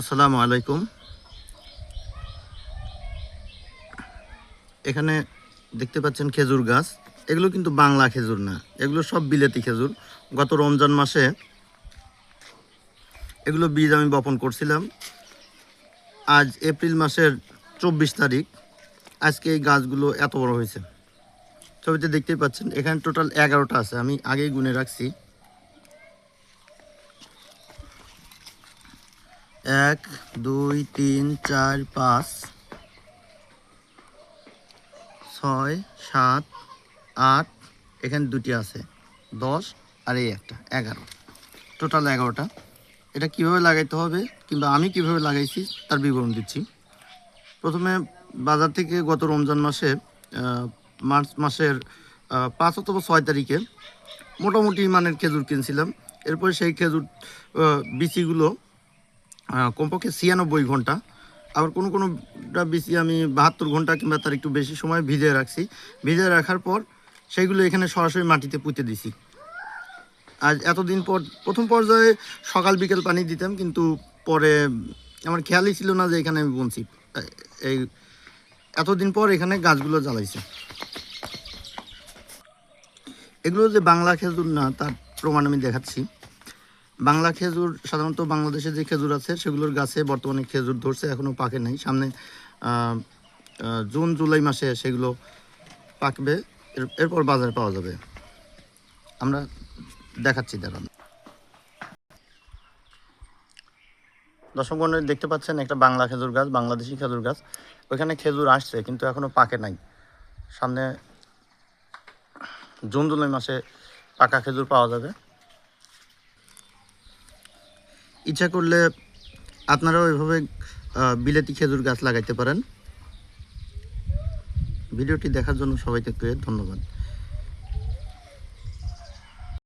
আসসালামু আলাইকুম। এখানে দেখতে পাচ্ছেন খেজুর গাছ। এগুলো কিন্তু বাংলা খেজুর না, এগুলো সব বিলেতি খেজুর। গত রমজান মাসে এগুলো বীজ আমি বপন করছিলাম। আজ এপ্রিল মাসের 24 তারিখ। আজকে এই গাছগুলো এত বড় হয়েছে। ছবিতে দেখতেই পাচ্ছেন এখানে টোটাল 11টা আছে, আমি আগেই গুনে রাখছি। 1 2 3 4 5 6 7 8, এখানে দুটি আছে 10, আর এই একটা 11, টোটাল 11টা। এটা কিভাবে লাগাইতে হবে কিংবা আমি কিভাবে লাগাইছি তার বিবরণ দিচ্ছি। প্রথমে বাজার থেকে গত রমজান মাসে মার্চ মাসের 5 অথবা 6 তারিখে মোটামুটি মানের খেজুর কিনছিলাম। এরপরে সেই খেজুর বিচিগুলো কমপক্ষে 96 ঘন্টা, আবার কোনোটা বিচি আমি 72 ঘন্টা কিংবা তার একটু বেশি সময় ভিজিয়ে রাখছি। ভিজিয়ে রাখার পর সেইগুলো এখানে সরাসরি মাটিতে পুঁতে দিছি। আজ এতদিন পর প্রথম পর্যায়ে সকাল বিকেল পানি দিতাম, কিন্তু পরে আমার খেয়ালই ছিল না যে এখানে আমি বুনছি। এই এতদিন পর এখানে গাছগুলো জ্বালাইছে। এগুলো যে বাংলা খেজুর না তার প্রমাণ আমি দেখাচ্ছি। বাংলা খেজুর সাধারণত বাংলাদেশে যে খেজুর আছে সেগুলোর গাছে বর্তমানে খেজুর ধরছে, এখনও পাকে নাই। সামনে জুন জুলাই মাসে সেগুলো পাকবে, এরপর বাজারে পাওয়া যাবে। আমরা দেখাচ্ছি, দেখান। দর্শক মণ্ডলী দেখতে পাচ্ছেন একটা বাংলা খেজুর গাছ, বাংলাদেশি খেজুর গাছ। ওইখানে খেজুর আসছে কিন্তু এখনও পাকে নাই। সামনে জুন জুলাই মাসে পাকা খেজুর পাওয়া যাবে। ইচ্ছা করলে আপনারাও এভাবে বিলেতি খেজুর গাছ লাগাইতে পারেন। ভিডিওটি দেখার জন্য সবাইকে ধন্যবাদ।